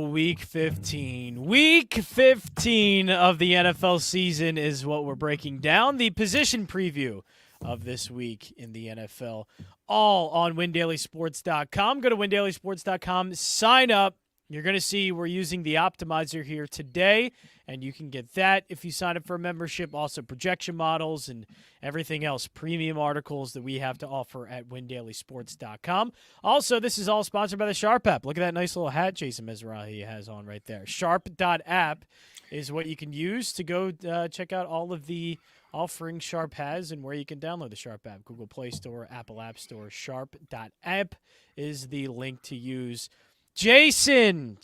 Week 15. Week 15 of the NFL season is what we're breaking down. The position preview of this week in the NFL, all on WinDailySports.com. Go to WinDailySports.com, sign up. You're going to see we're using the optimizer here today, and you can get that if you sign up for a membership. Also, projection models and everything else, premium articles that we have to offer at WinDailySports.com. Also, this is all sponsored by the Sharp app. Look at that nice little hat Jason Mezrahi has on right there. Sharp.app is what you can use to go check out all of the offerings Sharp has and where you can download the Sharp app. Google Play Store, Apple App Store. Sharp.app is the link to use. Jason,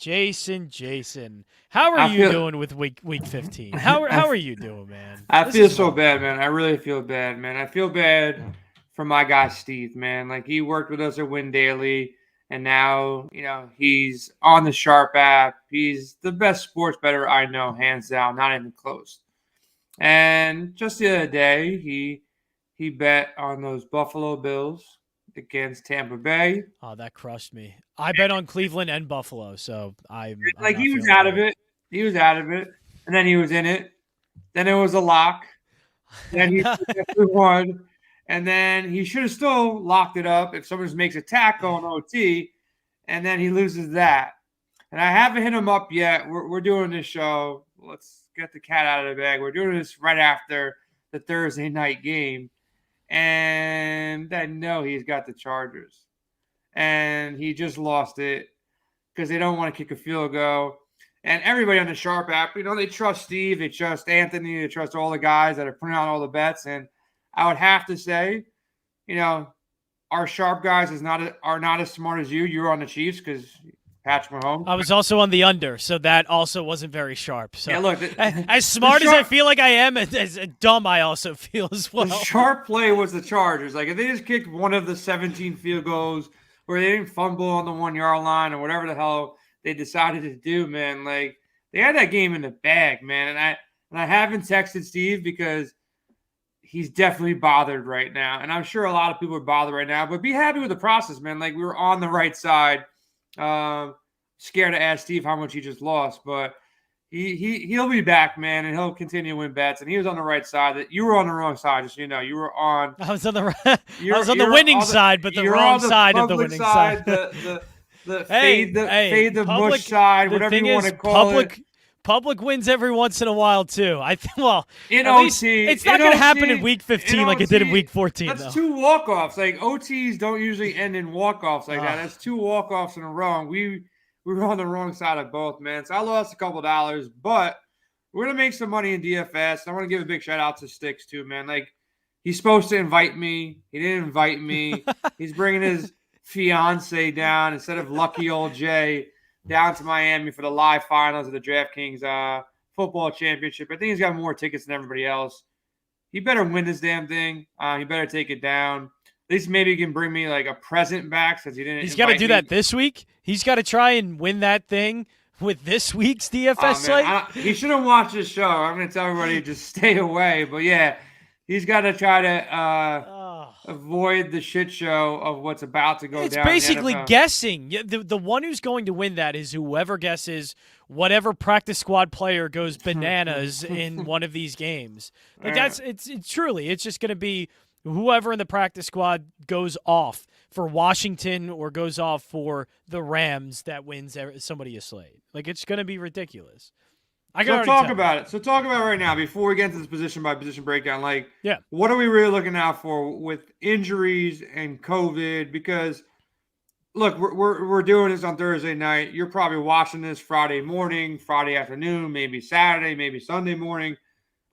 how are you doing with week 15? How are you doing, man? I feel so bad, man. I really feel bad, man. I feel bad for my guy Steve, man. Like, he worked with us at Win Daily, and now, he's on the Sharp app. He's the best sports bettor I know, hands down, not even close. And just the other day, he bet on those Buffalo Bills against Tampa Bay. Oh, that crushed me. I bet on Cleveland and Buffalo, so he was out of it. He was out of it, and then he was in it. Then it was a lock. Then he won, and then he should have still locked it up if someone makes a tackle on OT, and then he loses that. And I haven't hit him up yet. We're doing this show. Let's get the cat out of the bag. We're doing this right after the Thursday night game. And I know he's got the Chargers. And he just lost it because they don't want to kick a field goal. And everybody on the Sharp app, they trust Steve, they trust Anthony, they trust all the guys that are putting out all the bets. And I would have to say, our Sharp guys are not as smart as you. You're on the Chiefs because Patrick Mahomes. I was also on the under, so that also wasn't very sharp. So yeah, look, as smart as I feel like I am, as dumb I also feel as well. The sharp play was the Chargers. Like, if they just kicked one of the 17 field goals where they didn't fumble on the 1 yard line or whatever the hell they decided to do, man, like, they had that game in the bag, man. And I haven't texted Steve because he's definitely bothered right now. And I'm sure a lot of people are bothered right now, but be happy with the process, man. Like, we were on the right side. Scared to ask Steve how much he just lost, but he'll be back, man, and he'll continue to win bets. And he was on the right side. That you were on the wrong side, just you were on. I was on the winning side, but the wrong side of the winning side. The fade the mush side, whatever you want to call it. Public wins every once in a while too. In at OT, least it's not going to happen in week 15 like it did in week 14. That's 2 walk-offs. Like, OTs don't usually end in walk-offs like that. That's 2 walk-offs in a row. We were on the wrong side of both, man. So I lost a couple dollars, but we're gonna make some money in DFS. I want to give a big shout out to Sticks too, man. Like, he's supposed to invite me. He didn't invite me. He's bringing his fiance down instead of lucky old Jay down to Miami for the live finals of the Draftkings football championship. I think he's got more tickets than everybody else. He better win this damn thing. He better take it down. At least maybe he can bring me like a present back since he didn't. He's got to do that this week. He's got to try and win that thing with this week's DFS slate. He shouldn't watch this show. I'm going to tell everybody to just stay away. But yeah, he's got to try to avoid the shit show of what's about to go down. It's basically guessing. The one who's going to win that is whoever guesses whatever practice squad player goes bananas in one of these games. Like, it's truly, it's just going to be whoever in the practice squad goes off for Washington or goes off for the Rams that wins somebody a slate. Like, it's going to be ridiculous. So talk about it. So talk about it right now before we get into this position by position breakdown. Like, what are we really looking out for with injuries and COVID? Because look, we're doing this on Thursday night. You're probably watching this Friday morning, Friday afternoon, maybe Saturday, maybe Sunday morning.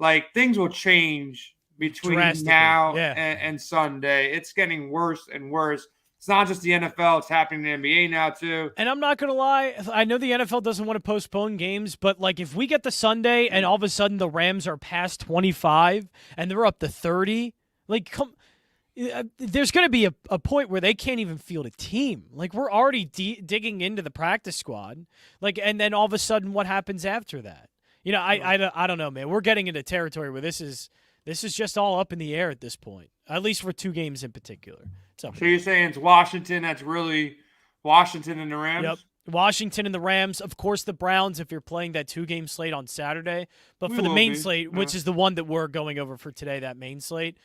Like, things will change between now and Sunday. It's getting worse and worse. It's not just the NFL. It's happening in the NBA now, too. And I'm not going to lie. I know the NFL doesn't want to postpone games, but, like, if we get to Sunday and all of a sudden the Rams are past 25 and they're up to 30, like, there's going to be a point where they can't even field a team. Like, we're already digging into the practice squad. Like, and then all of a sudden what happens after that? I don't know, man. We're getting into territory where this is just all up in the air at this point, at least for 2 games in particular. So you're saying it's Washington, that's really Washington and the Rams? Yep. Washington and the Rams. Of course, the Browns if you're playing that 2-game slate on Saturday. But We for the will main be, slate, yeah. which is the one that we're going over for today, that main slate,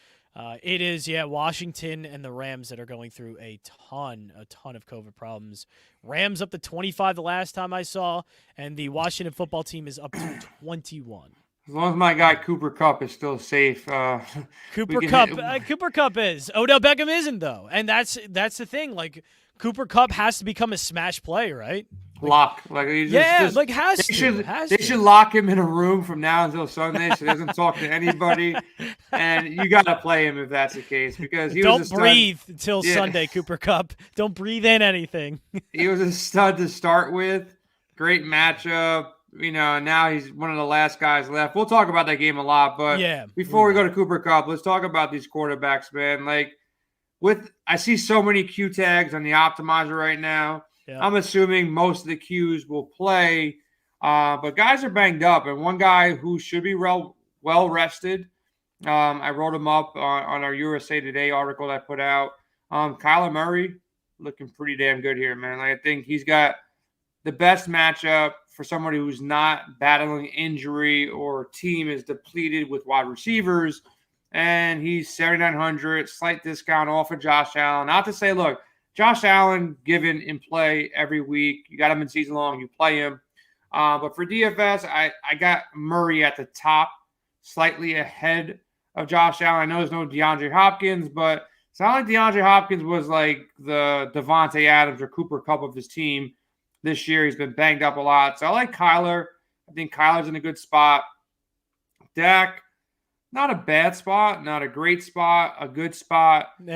it is, Washington and the Rams that are going through a ton of COVID problems. Rams up to 25 the last time I saw, and the Washington football team is up to 21. As long as my guy Cooper Kupp is still safe. Cooper Kupp is. Odell Beckham isn't, though. And that's the thing. Like, Cooper Kupp has to become a smash play, right? Lock. They should lock him in a room from now until Sunday so he doesn't talk to anybody. And you got to play him if that's the case because he Don't was a stud. breathe until Sunday, Cooper Kupp. Don't breathe in anything. He was a stud to start with. Great matchup. Now he's one of the last guys left. We'll talk about that game a lot, but before we go to Cooper Kupp, let's talk about these quarterbacks, man. Like, I see so many Q tags on the optimizer right now. Yeah. I'm assuming most of the Qs will play, but guys are banged up. And one guy who should be well rested, I wrote him up on our USA Today article that I put out. Kyler Murray looking pretty damn good here, man. Like, I think he's got the best matchup for somebody who's not battling injury or team is depleted with wide receivers. And he's 7,900, slight discount off of Josh Allen. Not to say, look, Josh Allen given in play every week. You got him in season long, you play him. But for DFS, I got Murray at the top, slightly ahead of Josh Allen. I know there's no DeAndre Hopkins, but it's not like DeAndre Hopkins was like the Devontae Adams or Cooper Kupp of his team this year. He's been banged up a lot. So I like Kyler. I think Kyler's in a good spot. Dak, not a bad spot, not a great spot, a good spot. He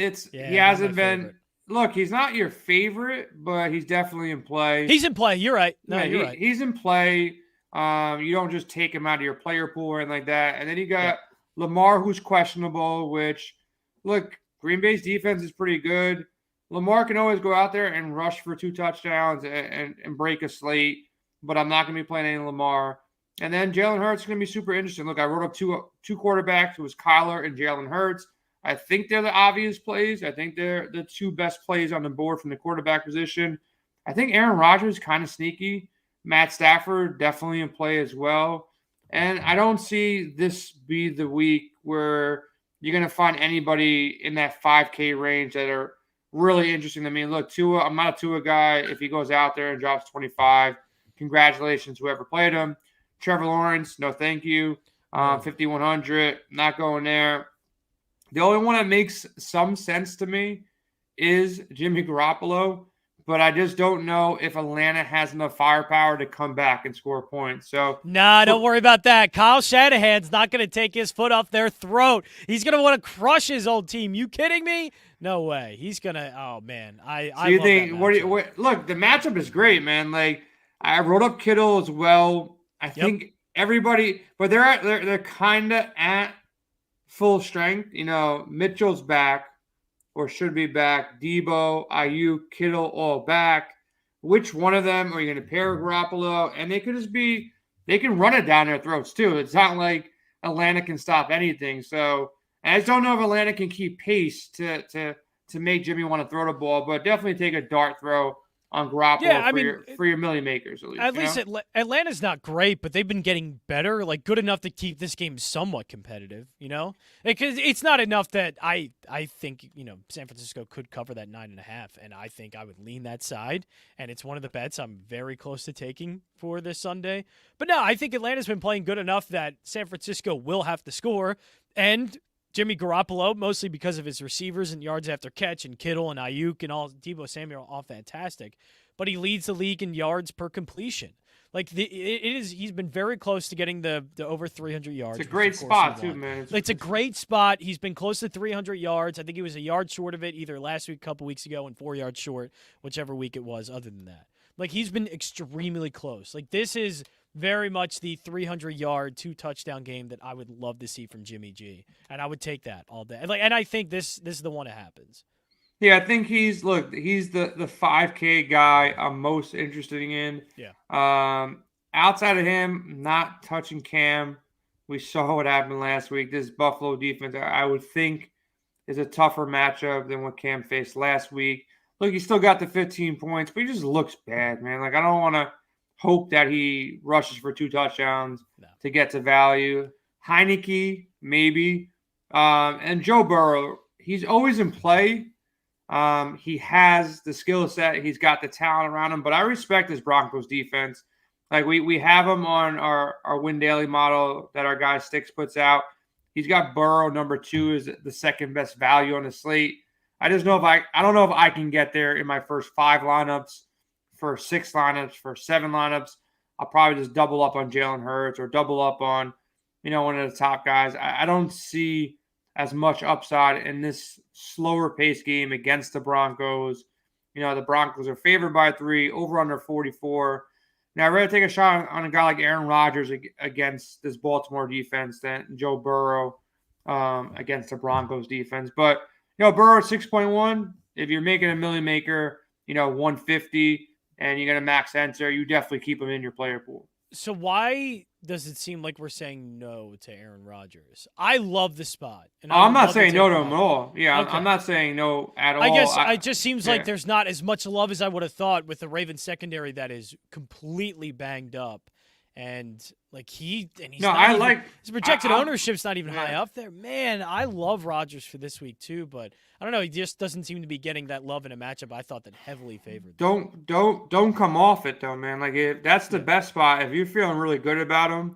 hasn't been favorite. Look, he's not your favorite, but he's definitely in play. He's in play. You're right. No, you're right. He's in play. You don't just take him out of your player pool or anything like that. And then you got Lamar, who's questionable, which, look, Green Bay's defense is pretty good. Lamar can always go out there and rush for 2 touchdowns and break a slate, but I'm not going to be playing any Lamar. And then Jalen Hurts is going to be super interesting. Look, I wrote up two quarterbacks. It was Kyler and Jalen Hurts. I think they're the obvious plays. I think they're the 2 best plays on the board from the quarterback position. I think Aaron Rodgers is kind of sneaky. Matt Stafford definitely in play as well. And I don't see this be the week where you're going to find anybody in that 5K range that are really interesting to me. Look, Tua, I'm not a Tua guy. If he goes out there and drops 25, congratulations, whoever played him. Trevor Lawrence, no thank you. 5,100, not going there. The only one that makes some sense to me is Jimmy Garoppolo, but I just don't know if Atlanta has enough firepower to come back and score points. So don't worry about that. Kyle Shanahan's not going to take his foot off their throat. He's going to want to crush his old team. You kidding me? No way. He's going to – oh, man. I love that matchup. Look, the matchup is great, man. Like, I wrote up Kittle as well. I think everybody – but they're kind of at full strength. Mitchell's back or should be back. Debo, Ayuk, Kittle all back. Which one of them are you going to pair with Garoppolo? And they could just be – they can run it down their throats too. It's not like Atlanta can stop anything. So I just don't know if Atlanta can keep pace to make Jimmy want to throw the ball, but definitely take a dart throw on Garoppolo for your million makers at least. Atlanta's not great, but they've been getting better, like good enough to keep this game somewhat competitive, Because it's not enough that I think, San Francisco could cover that 9.5, and I think I would lean that side, and it's one of the bets I'm very close to taking for this Sunday. But no, I think Atlanta's been playing good enough that San Francisco will have to score, and Jimmy Garoppolo, mostly because of his receivers and yards after catch, and Kittle and Ayuk and all Deebo Samuel, all fantastic. But he leads the league in yards per completion. Like he's been very close to getting the over 300 yards. It's a great spot too, man. It's a great spot. He's been close to 300 yards. I think he was a yard short of it either last week, a couple weeks ago, and 4 yards short, whichever week it was. Other than that, like he's been extremely close. Like this is very much the 300-yard, 2-touchdown game that I would love to see from Jimmy G, and I would take that all day. And I think this is the one that happens. Yeah, I think he's the 5K guy I'm most interested in. Yeah. Outside of him, not touching Cam. We saw what happened last week. This Buffalo defense, I would think, is a tougher matchup than what Cam faced last week. look, he still got the 15 points, but he just looks bad, man. Like, I don't want to hope that he rushes for 2 touchdowns to get to value. Heineke, maybe. And Joe Burrow, he's always in play. He has the skill set. He's got the talent around him. But I respect this Broncos defense. Like, we have him on our win daily model that our guy Sticks puts out. He's got Burrow number 2 is the second best value on the slate. I don't know if I can get there in my first 5 lineups, for 6 lineups, for 7 lineups. I'll probably just double up on Jalen Hurts or double up on, one of the top guys. I don't see as much upside in this slower pace game against the Broncos. The Broncos are favored by 3, over under 44. Now, I'd rather take a shot on a guy like Aaron Rodgers against this Baltimore defense than Joe Burrow against the Broncos defense. But, Burrow at 6.1, if you're making a million maker, 150, and you're going to max enter, you definitely keep him in your player pool. So why does it seem like we're saying no to Aaron Rodgers? I love the spot. And I'm not saying no to him at all. Yeah, okay. I'm not saying no at all. I guess it just seems like there's not as much love as I would have thought with the Ravens secondary that is completely banged up. And his projected ownership's not even high up there. Man, I love Rodgers for this week too, but I don't know. He just doesn't seem to be getting that love in a matchup I thought that heavily favored. Don't come off it though, man. If that's the best spot. If you're feeling really good about him,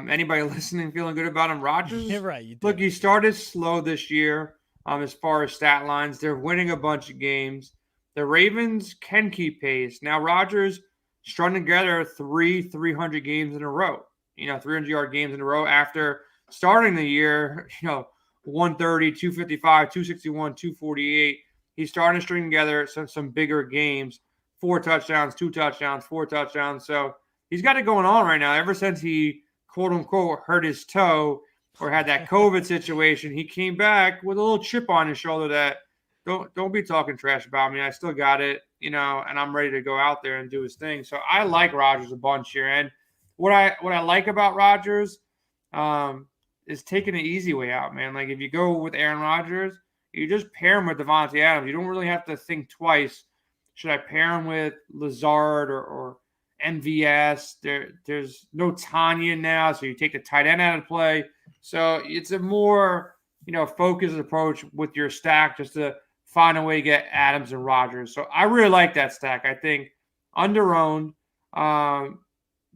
anybody listening feeling good about him, Rodgers. You're right. Look, he started slow this year. As far as stat lines, they're winning a bunch of games. The Ravens can keep pace. Now Rodgers strung together 300 games in a row. 300-yard games in a row after starting the year, 130, 255, 261, 248. He's starting to string together some bigger games, 4 touchdowns, 2 touchdowns, 4 touchdowns. So he's got it going on right now. Ever since he, quote unquote, hurt his toe or had that COVID situation, he came back with a little chip on his shoulder that don't be talking trash about me. I still got it, and I'm ready to go out there and do his thing. So I like Rodgers a bunch here. And what I like about Rodgers is taking the easy way out, man. If you go with Aaron Rodgers, you just pair him with Devontae Adams. You don't really have to think twice. Should I pair him with Lazard or MVS? There's no Tanya now, so you take the tight end out of play. So it's a more, focused approach with your stack just to find a way to get Adams and Rodgers. So I really like that stack. I think under-owned.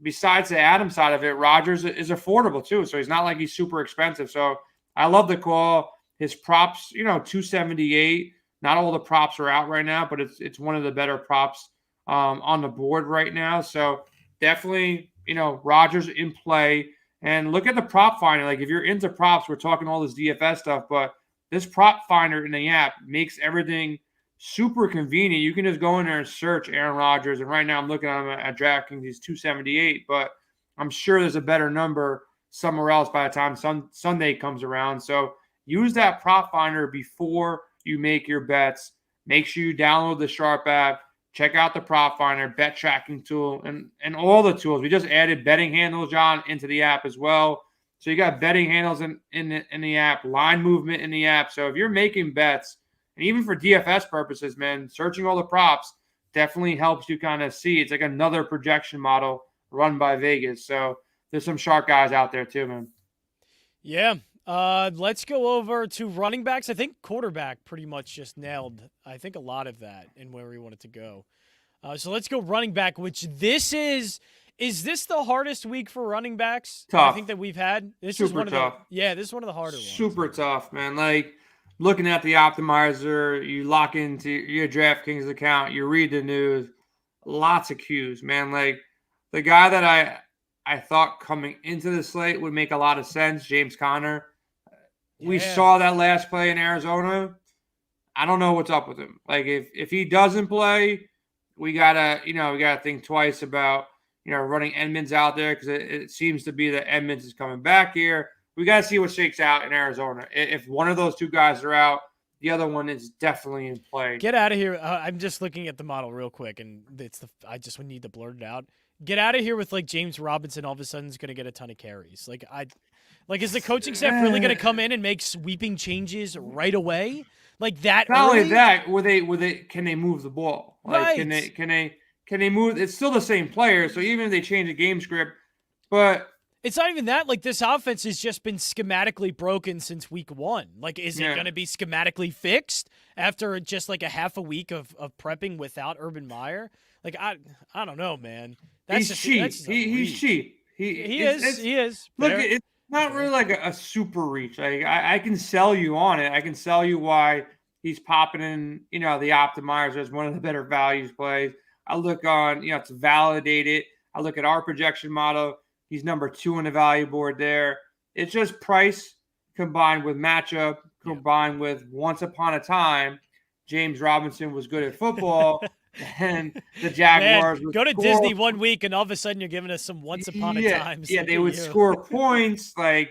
Besides the Adams side of it, Rodgers is affordable too. So he's not like he's super expensive. So I love the call. His props, 278. Not all the props are out right now, but it's one of the better props on the board right now. So definitely, Rodgers in play. And look at the prop finder. If you're into props, we're talking all this DFS stuff, but this prop finder in the app makes everything super convenient. You can just go in there and search Aaron Rodgers. And right now I'm looking at him at Draftkings. He's 278, but I'm sure there's a better number somewhere else by the time Sunday comes around. So use that prop finder before you make your bets. Make sure you download the Sharp app. Check out the prop finder, bet tracking tool, and all the tools. We just added betting handles, John, into the app as well. So you got betting handles in the app, line movement in the app. So if you're making bets, and even for DFS purposes, man, searching all the props definitely helps you kind of see. It's like another projection model run by Vegas. So there's some sharp guys out there too, man. Yeah. Let's go over to running backs. I think quarterback pretty much just nailed, I think, a lot of that and where we wanted to go. So let's go running back, which this is this the hardest week for running backs? Tough. I think that we've had. This Super is one tough. Of the, yeah, this is one of the harder ones. Super tough, man. Looking at the optimizer, you lock into your DraftKings account, you read the news, lots of cues, man. The guy that I thought coming into the slate would make a lot of sense, James Conner. Yeah. We saw that last play in Arizona. I don't know what's up with him. If he doesn't play, we gotta think twice about running Edmonds out there, because it seems to be that Edmonds is coming back here. We got to see what shakes out in Arizona. If one of those two guys are out, the other one is definitely in play. Get out of here. I'm just looking at the model real quick, and I just need to blurt it out. Get out of here with James Robinson all of a sudden is going to get a ton of carries. Is the coaching staff really going to come in and make sweeping changes right away? like that. Not early? only that, can they move the ball? Like, Right. can they move? It's still the same player, so even if they change the game script, but it's not even that. Like, this offense has just been schematically broken since week 1. Like, is it going to be schematically fixed after just like a half a week of prepping without Urban Meyer? Like, I don't know, man. He's cheap. He's cheap. He is. Look, it's not really like a super reach. Like, I can sell you on it. I can sell you why he's popping in, the optimizers as one of the better values plays. I look on, to validate it. I look at our projection model. He's number 2 on the value board there. It's just price combined with matchup, combined with once upon a time, James Robinson was good at football. And the Jaguars would go to Disney 1 week, and all of a sudden you're giving us some once upon a time. Yeah, they would score points. Like,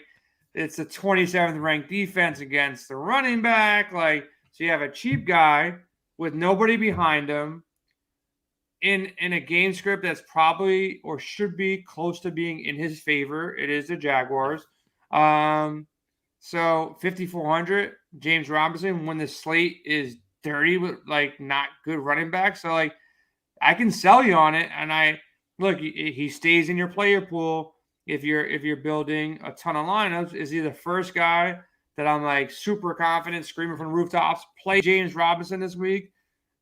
it's a 27th ranked defense against the running back. Like, so you have a cheap guy with nobody behind him in a game script that's probably or should be close to being in his favor. It is the Jaguars. So 5,400, James Robinson, when the slate is dirty with like not good running backs. So like I can sell you on it. And he stays in your player pool. If you're building a ton of lineups, is he the first guy that I'm like super confident screaming from the rooftops, play James Robinson this week?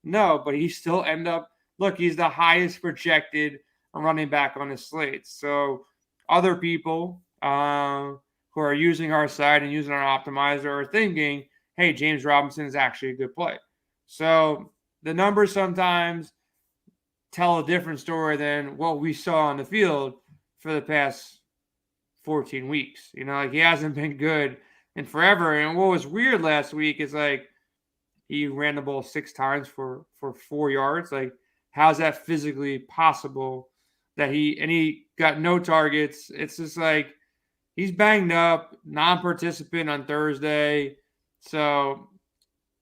No, but he still he's the highest projected running back on the slate. So other people who are using our site and using our optimizer are thinking, hey, James Robinson is actually a good play. So the numbers sometimes tell a different story than what we saw on the field for the past 14 weeks. Like he hasn't been good in forever. And what was weird last week is like he ran the ball 6 times for 4 yards. Like, how's that physically possible that he got no targets? It's just like he's banged up, non-participant on Thursday. So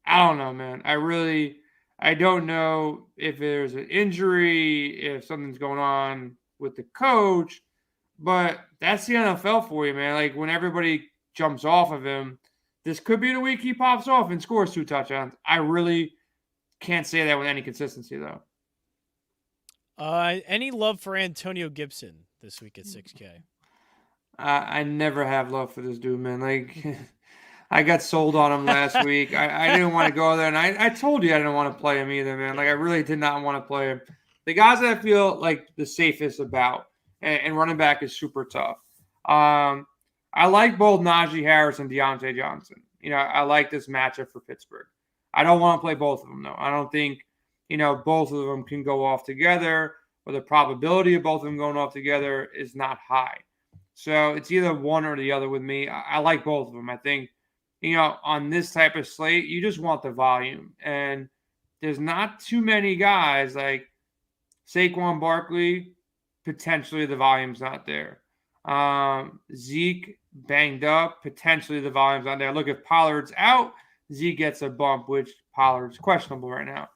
I don't know, man. I don't know if there's an injury, if something's going on with the coach, but that's the NFL for you, man. Like when everybody jumps off of him, this could be the week he pops off and scores 2 touchdowns. I really can't say that with any consistency, though. Any love for Antonio Gibson this week at 6K? I never have love for this dude, man. Like, I got sold on him last week. I didn't want to go there, and I told you I didn't want to play him either, man. Like, I really did not want to play him. The guys that I feel like the safest about, and running back is super tough. I like both Najee Harris and Deontay Johnson. I like this matchup for Pittsburgh. I don't want to play both of them, though. I don't think, both of them can go off together, or the probability of both of them going off together is not high. So it's either one or the other with me. I like both of them. I think, on this type of slate, you just want the volume. And there's not too many guys like Saquon Barkley, potentially the volume's not there. Zeke banged up, potentially the volume's not there. Look, if Pollard's out, Zeke gets a bump, which Pollard's questionable right now.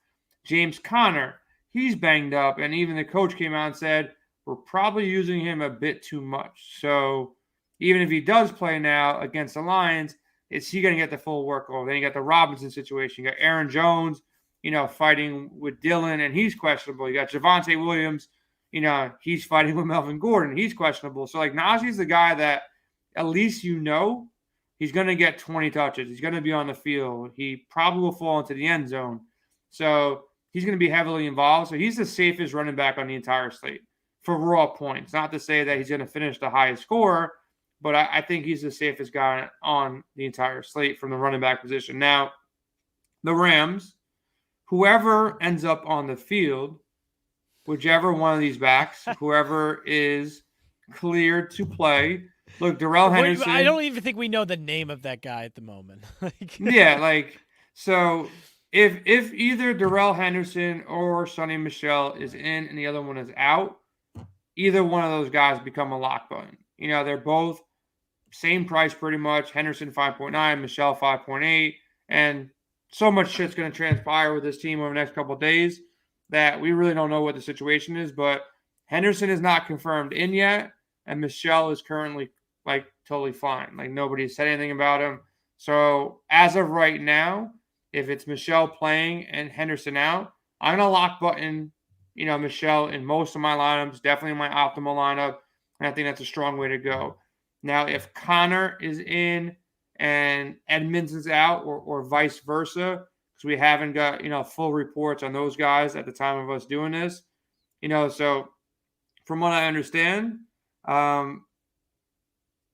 James Conner, he's banged up, and even the coach came out and said, we're probably using him a bit too much. So even if he does play now against the Lions, is he going to get the full workload? Then you got the Robinson situation. You got Aaron Jones, fighting with Dillon, and he's questionable. You got Javonte Williams, he's fighting with Melvin Gordon. He's questionable. So, like, Najee's the guy that at least he's going to get 20 touches. He's going to be on the field. He probably will fall into the end zone. So he's going to be heavily involved. So he's the safest running back on the entire slate for raw points. Not to say that he's going to finish the highest scorer, but I think he's the safest guy on the entire slate from the running back position. Now, the Rams, whoever ends up on the field, whichever one of these backs, whoever is cleared to play. Look, Darrell Henderson. I don't even think we know the name of that guy at the moment. So if either Darrell Henderson or Sonny Michel is in and the other one is out, either one of those guys become a lock button. They're both same price pretty much. Henderson 5.9, Michel 5.8, and so much shit's going to transpire with this team over the next couple of days that we really don't know what the situation is. But Henderson is not confirmed in yet, and Michel is currently like totally fine. Like nobody said anything about him. So as of right now, if it's Michelle playing and Henderson out, I'm going to lock button, Michelle in most of my lineups, definitely in my optimal lineup. And I think that's a strong way to go. Now, if Connor is in and Edmonds is out or vice versa, because we haven't got, full reports on those guys at the time of us doing this, so from what I understand,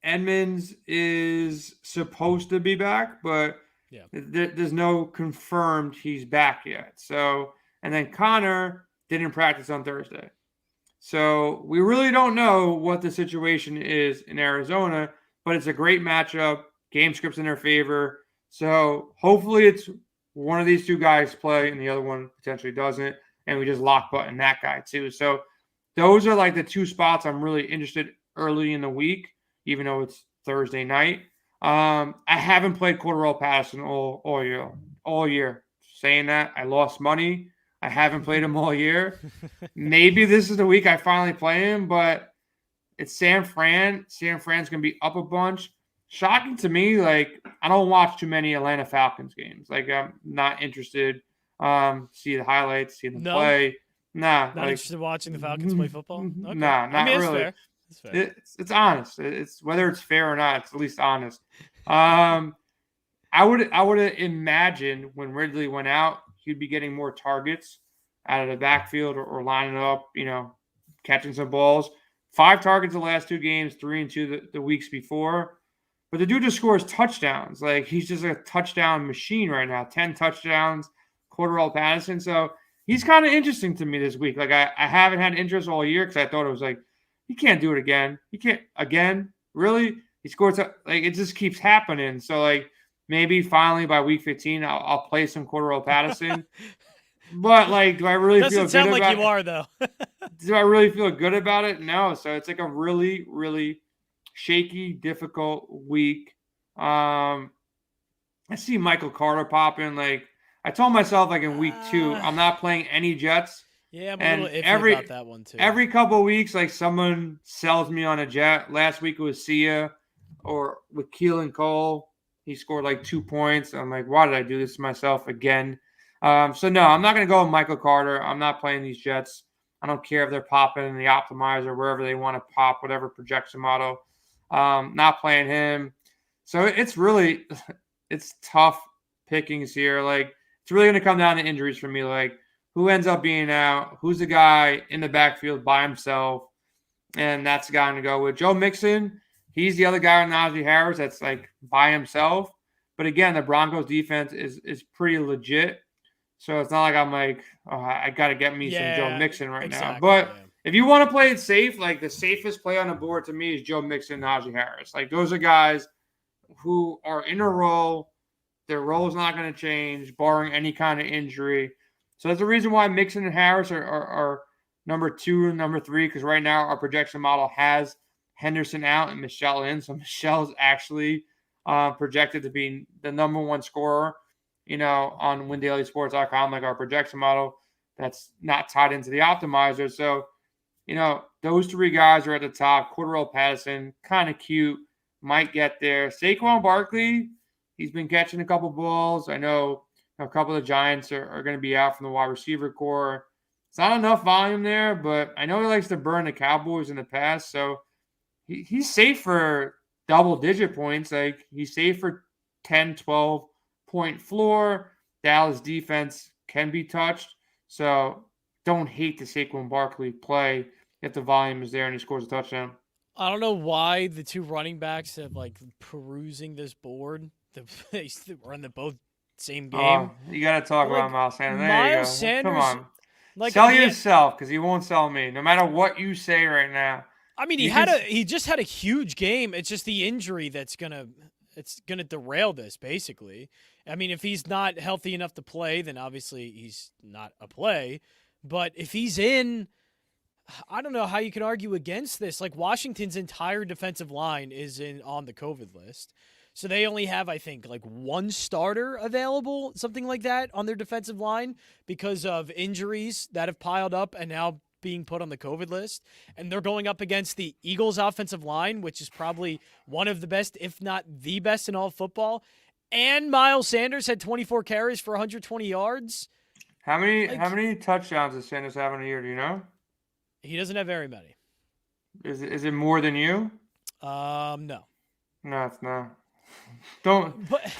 Edmonds is supposed to be back, but there's no confirmed he's back yet. So, and then Connor didn't practice on Thursday. So we really don't know what the situation is in Arizona, but it's a great matchup. Game script's in their favor. So hopefully it's one of these two guys play and the other one potentially doesn't. And we just lock button that guy too. So those are like the two spots I'm really interested early in the week, even though it's Thursday night. I haven't played Cordarrelle Patterson all year. Saying that, I lost money. I haven't played him all year. Maybe this is the week I finally play him, but it's San Fran. San Fran's going to be up a bunch. Shocking to me, like, I don't watch too many Atlanta Falcons games. Like, I'm not interested. See the highlights, see them play. Nah. Not interested in watching the Falcons play football? Okay. Nah, not really. It's fair. It's honest. It's whether it's fair or not, it's at least honest. I would imagine when Ridley went out, he'd be getting more targets out of the backfield or lining up, catching some balls. 5 targets the last 2 games, 3 and 2 the weeks before. But the dude just scores touchdowns. Like, he's just a touchdown machine right now. 10 touchdowns, Cordarrelle Patterson. So he's kind of interesting to me this week. Like, I haven't had interest all year because I thought it was like, he can't do it again. He can't again. Really? He scores like it just keeps happening. So like maybe finally by week 15 I'll play some Cordarrelle Patterson. But like, do I really feel good about it? Doesn't sound like you are though. Do I really feel good about it? No. So it's like a really, really shaky, difficult week. I see Michael Carter popping. Like I told myself, like in week 2, I'm not playing any Jets. Yeah, I'm a little iffy about that one too. Every couple of weeks, like someone sells me on a Jet. Last week it was Sia or with Keelan Cole. He scored like 2 points. I'm like, why did I do this to myself again? So no, I'm not going to go with Michael Carter. I'm not playing these Jets. I don't care if they're popping in the optimizer, wherever they want to pop, whatever projection model. Not playing him. So it's tough pickings here. Like it's really going to come down to injuries for me. Like, who ends up being out? Who's the guy in the backfield by himself? And that's the guy I'm going to go with. Joe Mixon, he's the other guy on Najee Harris that's like by himself. But again, the Broncos defense is pretty legit. So it's not like I'm like, oh, I got to get me some Joe Mixon right now. But if you want to play it safe, like the safest play on the board to me is Joe Mixon, Najee Harris. Like those are guys who are in a role. Their role is not going to change, barring any kind of injury. So that's the reason why Mixon and Harris are number 2 and number 3, because right now our projection model has Henderson out and Michelle in. So Michelle's actually projected to be the number 1 scorer, on WinDailySports.com, like our projection model that's not tied into the optimizer. So, those 3 guys are at the top. Cordarrelle Patterson, kind of cute, might get there. Saquon Barkley, he's been catching a couple balls. I know a couple of the Giants are going to be out from the wide receiver core. It's not enough volume there, but I know he likes to burn the Cowboys in the past. So he's safe for double-digit points. Like he's safe for 10, 12-point floor. Dallas defense can be touched. So don't hate the Saquon Barkley play if the volume is there and he scores a touchdown. I don't know why the 2 running backs have like perusing this board. They run the both same game. You got to talk about Miles Sanders. There Miles you go. Sanders, come on. Like, sell yourself because he won't sell me. No matter what you say right now. I mean, he just had a huge game. It's just the injury that's gonna derail this, basically. I mean, if he's not healthy enough to play, then obviously he's not a play. But if he's in, I don't know how you can argue against this. Like Washington's entire defensive line is on the COVID list. So they only have, I think, like 1 starter available, something like that, on their defensive line because of injuries that have piled up and now being put on the COVID list. And they're going up against the Eagles' offensive line, which is probably one of the best, if not the best in all of football. And Miles Sanders had 24 carries for 120 yards. How many touchdowns does Sanders have in a year? Do you know? He doesn't have very many. Is it more than you? No. No, it's not. Don't But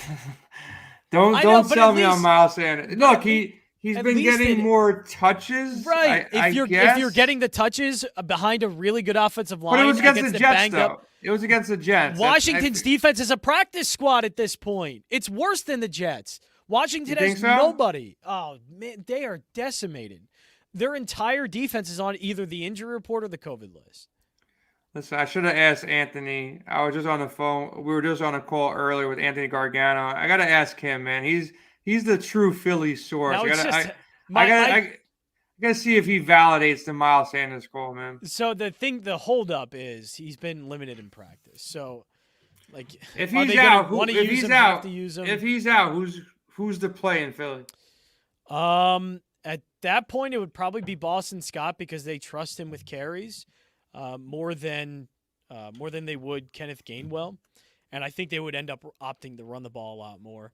don't sell me on Miles Sanders. Look, he's been getting more touches. Right. If you're getting the touches behind a really good offensive line. But it was against the Jets, though. It was against the Jets. Washington's defense is a practice squad at this point. It's worse than the Jets. Washington has nobody. Oh, man, they are decimated. Their entire defense is on either the injury report or the COVID list. Listen, I should have asked Anthony. I was just on the phone. We were just on a call earlier with Anthony Gargano. I got to ask him, man. He's the true Philly source. I got to see if he validates the Miles Sanders call, man. So the holdup is he's been limited in practice. So, like, if he's out, who's the play in Philly? At that point, it would probably be Boston Scott because they trust him with carries. More than they would Kenneth Gainwell, and I think they would end up opting to run the ball a lot more.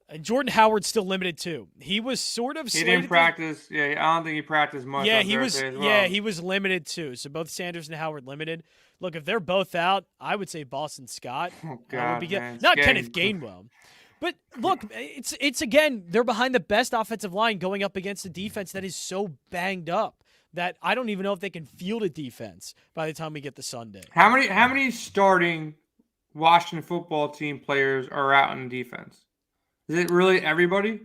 And Jordan Howard's still limited too. He was sort of. He didn't practice. Yeah, I don't think he practiced much. Yeah, he was. Well. Yeah, he was limited too. So both Sanders and Howard limited. Look, if they're both out, I would say Boston Scott. Oh God, not Kenneth Gainwell. But look, it's again they're behind the best offensive line going up against a defense that is so banged up that I don't even know if they can field a defense by the time we get to Sunday. How many starting Washington football team players are out in defense? Is it really everybody?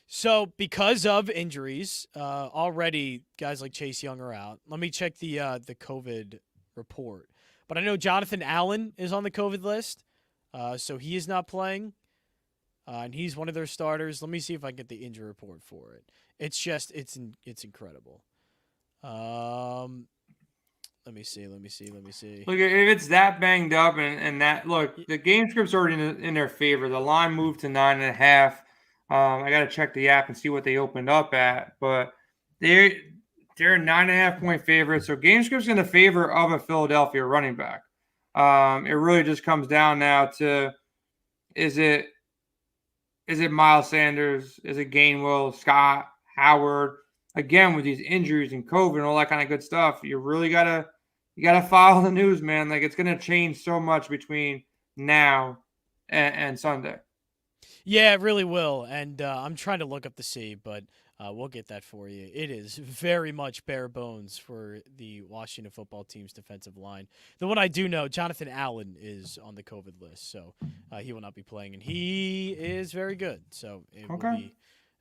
So because of injuries, already guys like Chase Young are out. Let me check the COVID report. But I know Jonathan Allen is on the COVID list, so he is not playing, and he's one of their starters. Let me see if I can get the injury report for it. It's just it's incredible. Let me see. Look, if it's that banged up and that look, the game script's already in their favor. The line moved to 9.5. I got to check the app and see what they opened up at, but they're 9.5 point favorites. So game script's in the favor of a Philadelphia running back. It really just comes down now to is it Miles Sanders? Is it Gainwell, Scott, Howard? Again, with these injuries and COVID and all that kind of good stuff, you really gotta follow the news, man. Like it's gonna change so much between now and Sunday. Yeah, it really will. And I'm trying to look up the C, but we'll get that for you. It is very much bare bones for the Washington football team's defensive line. The one I do know, Jonathan Allen is on the COVID list, so he will not be playing, and he is very good. So it will be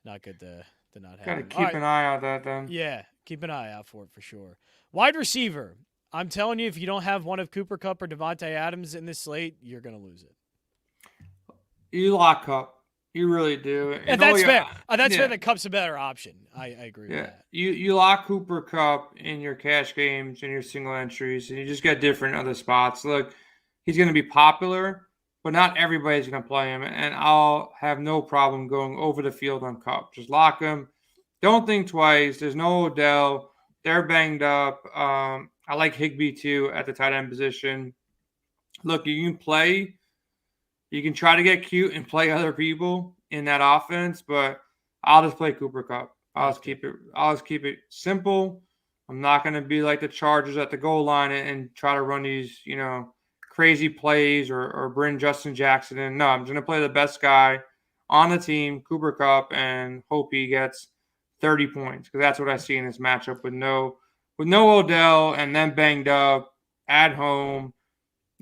not good to not have. Got to keep an eye out that then. Yeah, keep an eye out for it for sure. Wide receiver. I'm telling you, if you don't have one of Cooper Kupp or Devontae Adams in this slate, you're going to lose it. You lock Kupp. You really do. And that's fair. That's fair that Kupp's a better option. I agree with that. You lock Cooper Kupp in your cash games and your single entries, and you just get different other spots. Look, he's going to be popular, but not everybody's going to play him, and I'll have no problem going over the field on Kupp. Just lock him. Don't think twice. There's no Odell. They're banged up. I like Higbee, too, at the tight end position. Look, you can play. You can try to get cute and play other people in that offense, but I'll just play Cooper Kupp. I'll just keep it simple. I'm not going to be like the Chargers at the goal line and try to run these, crazy plays or bring Justin Jackson in. No, I'm going to play the best guy on the team, Cooper Kupp, and hope he gets 30 points because that's what I see in this matchup with no Odell and then banged up at home,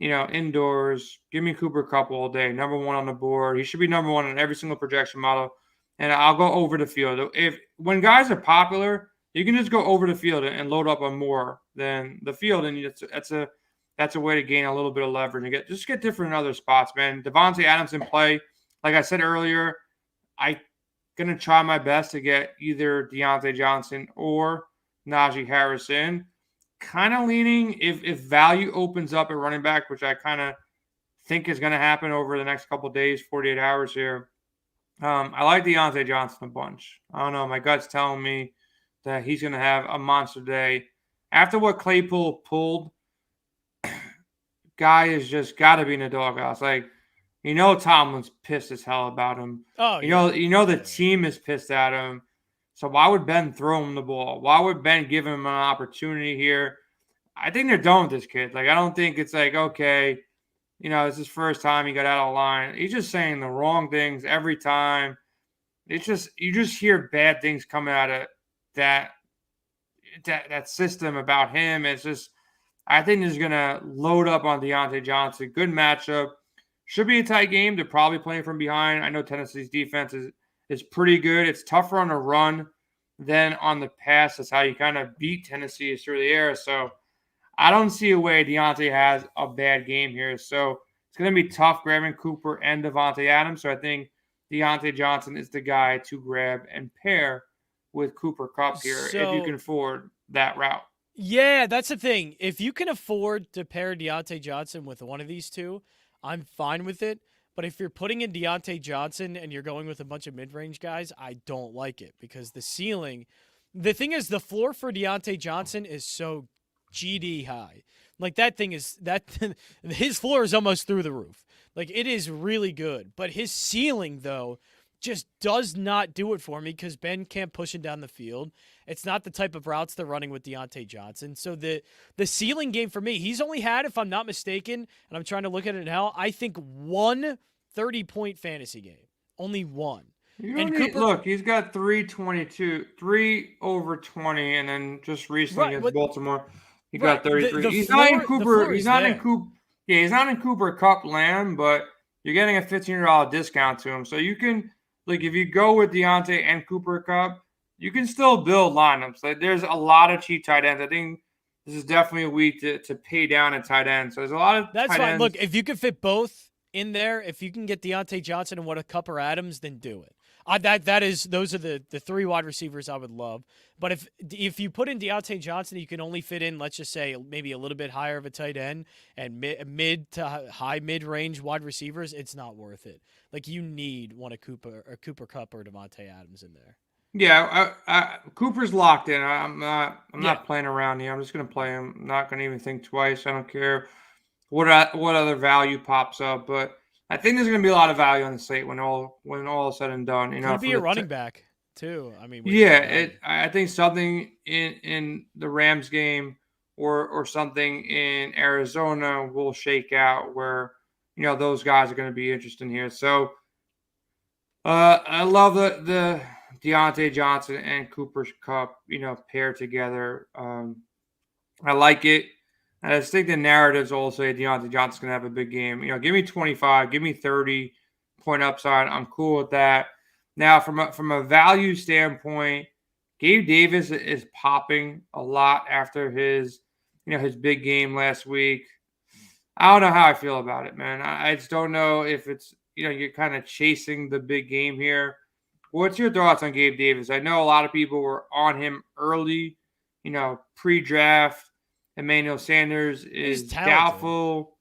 indoors. Give me Cooper Kupp all day. Number one on the board. He should be number one in every single projection model. And I'll go over the field. When guys are popular, you can just go over the field and load up on more than the field, and that's a way to gain a little bit of leverage and get different in other spots, man. Devontae Adams in play. Like I said earlier, I'm going to try my best to get either Deontay Johnson or Najee Harris in. Kind of leaning if value opens up at running back, which I kind of think is going to happen over the next couple of days, 48 hours here. I like Deontay Johnson a bunch. I don't know. My gut's telling me that he's going to have a monster day. After what Claypool pulled, guy has just got to be in the doghouse. Like, You know Tomlin's pissed as hell about him. Oh, You know the team is pissed at him. So why would Ben throw him the ball? Why would Ben give him an opportunity here? I think they're done with this kid. Like, I don't think it's like, okay, it's his first time he got out of line. He's just saying the wrong things every time. It's just you just hear bad things coming out of that system about him. It's just I think he's gonna load up on Deontay Johnson. Good matchup. Should be a tight game. They're probably playing from behind. I know Tennessee's defense is pretty good. It's tougher on the run than on the pass. That's how you kind of beat Tennessee is through the air. So I don't see a way Deontay has a bad game here. So it's going to be tough grabbing Cooper and Devontae Adams. So I think Deontay Johnson is the guy to grab and pair with Cooper Kupp here if you can afford that route. Yeah, that's the thing. If you can afford to pair Deontay Johnson with one of these two, I'm fine with it. But if you're putting in Deontay Johnson and you're going with a bunch of mid-range guys, I don't like it because the ceiling – the thing is the floor for Deontay Johnson is so GD high. Like that thing is – that his floor is almost through the roof. Like it is really good. But his ceiling, though, just does not do it for me because Ben can't push him down the field. It's not the type of routes they're running with Deontay Johnson. So the ceiling game for me, he's only had, if I'm not mistaken, and I'm trying to look at it now, I think one 30-point fantasy game. Only one. Look, he's got 322, 3 over 20, and then just recently against Baltimore, he got 33. He's not in Cooper. He's not in Cooper. Yeah, he's not in Cooper Kupp land, but you're getting a $15 discount to him. So you can, like, if you go with Deontay and Cooper Kupp, you can still build lineups. Like, there's a lot of cheap tight ends. I think this is definitely a week to pay down a tight end. So there's a lot of That's tight fine. ends. Look, if you can fit both in there, if you can get Deontay Johnson and what a Kupp or Adams, then do it. Those are the three wide receivers I would love. But if you put in Deontay Johnson, you can only fit in, let's just say, maybe a little bit higher of a tight end and mid to high mid-range wide receivers, it's not worth it. Like you need one of Cooper Kupp or Devontae Adams in there. Yeah, Cooper's locked in. I'm not playing around here. I'm just going to play him. I'm not going to even think twice. I don't care what other value pops up, but I think there's going to be a lot of value on the slate when all is said and done. Could be a running back too. I mean, I think something in the Rams game or something in Arizona will shake out where those guys are going to be interesting here. So I love the Deontay Johnson and Cooper Kupp pair together. I like it. I just think the narratives all say Deontay Johnson's going to have a big game. Give me 25, give me 30 point upside. I'm cool with that. Now, from a value standpoint, Gabe Davis is popping a lot after his big game last week. I don't know how I feel about it, man. I just don't know if it's you're kind of chasing the big game here. What's your thoughts on Gabe Davis? I know a lot of people were on him early, pre-draft. Emmanuel Sanders is doubtful.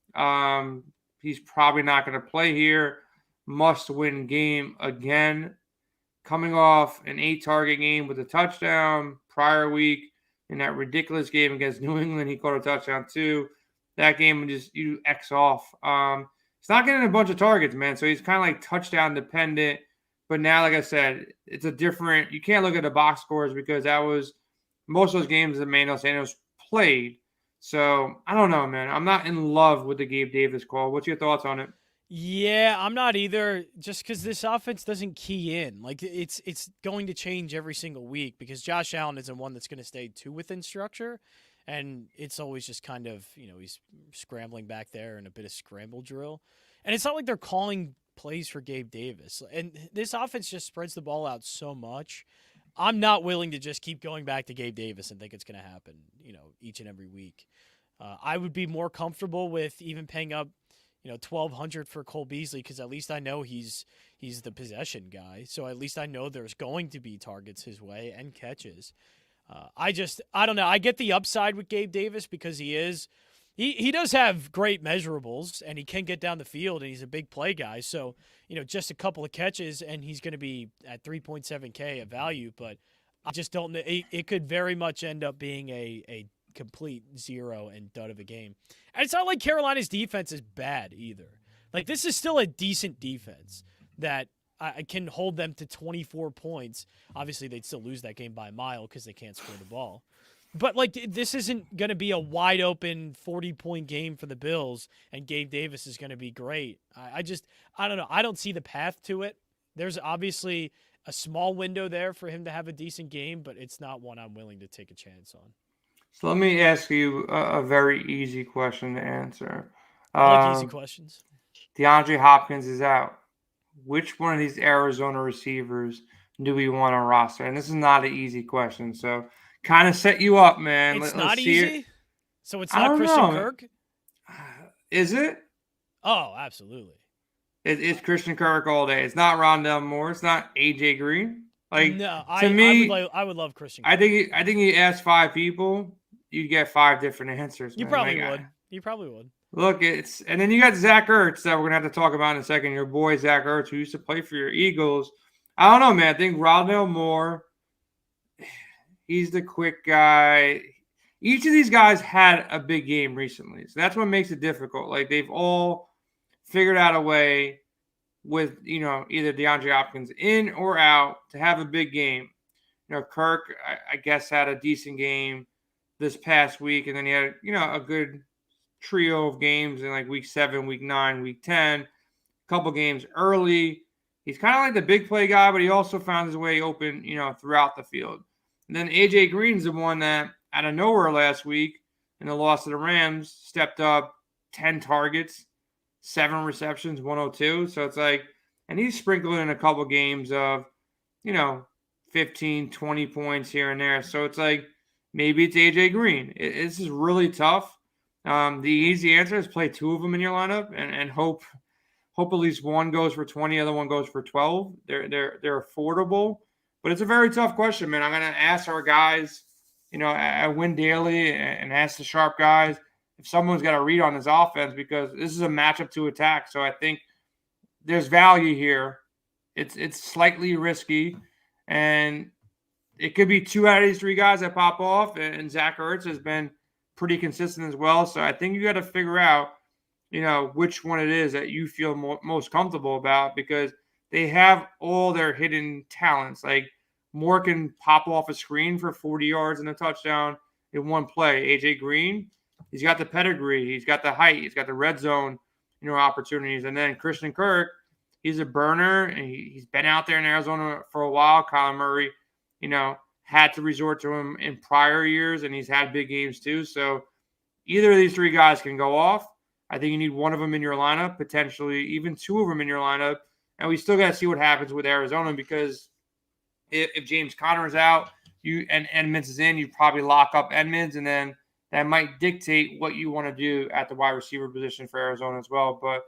He's probably not going to play here. Must-win game again. Coming off an 8-target game with a touchdown prior week. In that ridiculous game against New England, he caught a touchdown too. That game, you X off. He's not getting a bunch of targets, man. So he's kind of like touchdown dependent. But now, like I said, it's a different – you can't look at the box scores because that was – most of those games that Emmanuel Sanders played. So, I don't know, man. I'm not in love with the Gabe Davis call. What's your thoughts on it? Yeah, I'm not either, just because this offense doesn't key in. Like, it's going to change every single week because Josh Allen isn't one that's going to stay too within structure. And it's always just kind of, he's scrambling back there in a bit of scramble drill. And it's not like they're calling plays for Gabe Davis. And this offense just spreads the ball out so much. I'm not willing to just keep going back to Gabe Davis and think it's going to happen, each and every week. I would be more comfortable with even paying up, $1,200 for Cole Beasley because at least I know he's the possession guy. So at least I know there's going to be targets his way and catches. I don't know. I get the upside with Gabe Davis because he does have great measurables and he can get down the field and he's a big play guy. So, just a couple of catches and he's going to be at 3.7K of value, but I just don't know. It could very much end up being a complete zero and dud of a game. And it's not like Carolina's defense is bad either. Like, this is still a decent defense that I can hold them to 24 points. Obviously, they'd still lose that game by a mile because they can't score the ball. But, like, this isn't going to be a wide-open 40-point game for the Bills, and Gabe Davis is going to be great. I don't know. I don't see the path to it. There's obviously a small window there for him to have a decent game, but it's not one I'm willing to take a chance on. So let me ask you a very easy question to answer. I like easy questions. DeAndre Hopkins is out. Which one of these Arizona receivers do we want on roster? And this is not an easy question, so kind of set you up, man. It's not easy? So it's not Christian Kirk? Is it? Oh, absolutely. It's Christian Kirk all day. It's not Rondell Moore. It's not AJ Green. Like, no, to me, I would love Christian Kirk. I think you ask 5 people, you get 5 different answers. You probably would. You probably would. Look, and then you got Zach Ertz that we're gonna have to talk about in a second. Your boy Zach Ertz, who used to play for your Eagles. I don't know, man. I think Rondell Moore, he's the quick guy. Each of these guys had a big game recently, so that's what makes it difficult. Like, they've all figured out a way with, either DeAndre Hopkins in or out to have a big game. Kirk, I guess, had a decent game this past week, and then he had, a good trio of games in like week 7, week 9, week 10, a couple games early. He's kind of like the big play guy, but he also found his way open, throughout the field. And then AJ Green's the one that out of nowhere last week in the loss to the Rams stepped up 10 targets, 7 receptions, 102. So it's like, and he's sprinkled in a couple games of, 15, 20 points here and there. So it's like, maybe it's AJ Green. This is really tough. The easy answer is play 2 of them in your lineup and hope at least one goes for 20, the other one goes for 12. They're affordable, but it's a very tough question, man. I'm gonna ask our guys, at Win Daily, and ask the sharp guys if someone's got to read on this offense, because this is a matchup to attack. So I think there's value here. It's slightly risky, and it could be 2 out of these 3 guys that pop off, and Zach Ertz has been pretty consistent as well. So I think you got to figure out, which one it is that you feel most comfortable about, because they have all their hidden talents. Like, Moore can pop off a screen for 40 yards and a touchdown in one play. AJ Green, he's got the pedigree, he's got the height, he's got the red zone, opportunities. And then Christian Kirk, he's a burner, and he's been out there in Arizona for a while. Kyler Murray, had to resort to him in prior years, and he's had big games too. So either of these 3 guys can go off. I think you need one of them in your lineup, potentially even 2 of them in your lineup. And we still got to see what happens with Arizona, because if James Conner is out, and Edmonds is in, you probably lock up Edmonds, and then that might dictate what you want to do at the wide receiver position for Arizona as well. But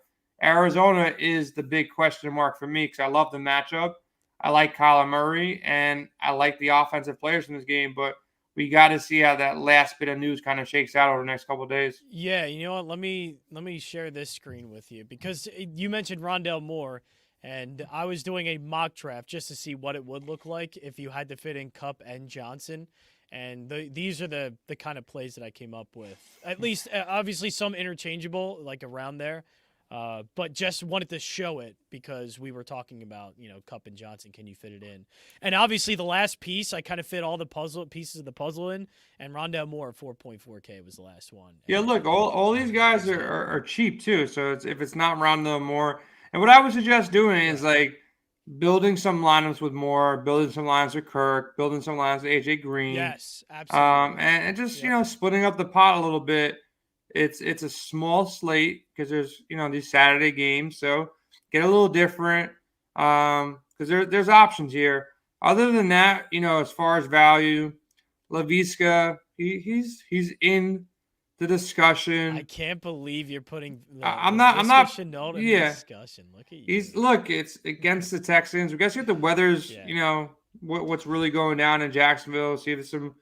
Arizona is the big question mark for me, because I love the matchup. I like Kyler Murray, and I like the offensive players in this game, but we got to see how that last bit of news kind of shakes out over the next couple of days. Yeah, you know what? Let me share this screen with you, because you mentioned Rondell Moore, and I was doing a mock draft just to see what it would look like if you had to fit in Kupp and Jansen. And these are the kind of plays that I came up with. At least, obviously, some interchangeable, like around there. But just wanted to show it because we were talking about, Kupp and Johnson. Can you fit it in? And obviously the last piece, I kind of fit all the pieces of the puzzle in. And Rondell Moore, 4.4K was the last one. Yeah, look, all these guys are cheap too. So if it's not Rondell Moore, and what I would suggest doing is like building some lineups with Moore, building some lineups with Kirk, building some lineups with AJ Green. Yes, absolutely. And just splitting up the pot a little bit. It's a small slate because there's these Saturday games, so get a little different because there's options here. Other than that, as far as value, Laviska, he's in the discussion. I can't believe you're putting. I'm not. Chenault in discussion. Look at you. It's against the Texans. We got to see what the weather's. What's really going down in Jacksonville. See if there's some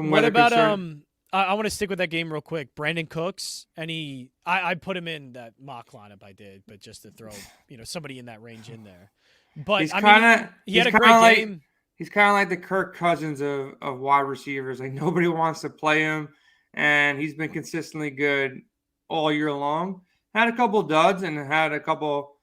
what weather about concern. I want to stick with that game real quick. Brandon Cooks, I put him in that mock lineup I did, but just to throw somebody in that range in there. But he had a great game. He's kind of like the Kirk Cousins of wide receivers. Like, nobody wants to play him, and he's been consistently good all year long. had a couple duds and had a couple,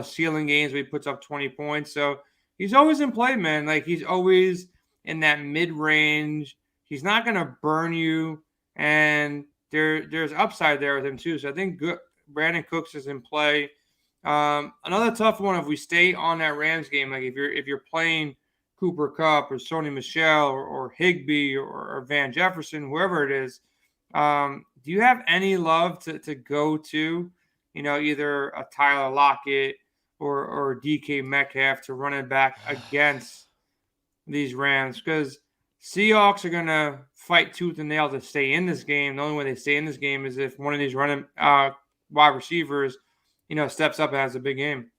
ceiling games where he puts up 20 points. So he's always in play, man. Like he's always in that mid-range. He's not going to burn you, and there's upside there with him too. So I think Brandon Cooks is in play. Another tough one if we stay on that Rams game, like if you're playing Cooper Kupp or Sony Michel or Higbee or Van Jefferson, whoever it is, do you have any love to go to, either a Tyler Lockett or DK Metcalf to run it back against these Rams? Because Seahawks are going to fight tooth and nail to stay in this game. The only way they stay in this game is if one of these running wide receivers, steps up and has a big game.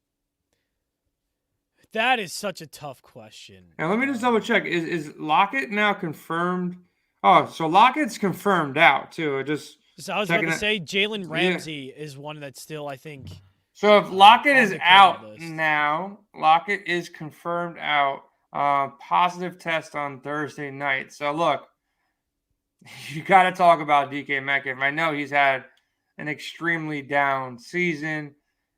That is such a tough question. Now, let me just double check. Is Lockett now confirmed? Oh, so Lockett's confirmed out, too. So I was about to say Jalen Ramsey is one that's still, I think. So if Lockett is out now, Lockett is confirmed out. Positive test on Thursday night. So, look, you got to talk about DK Metcalf. I know he's had an extremely down season.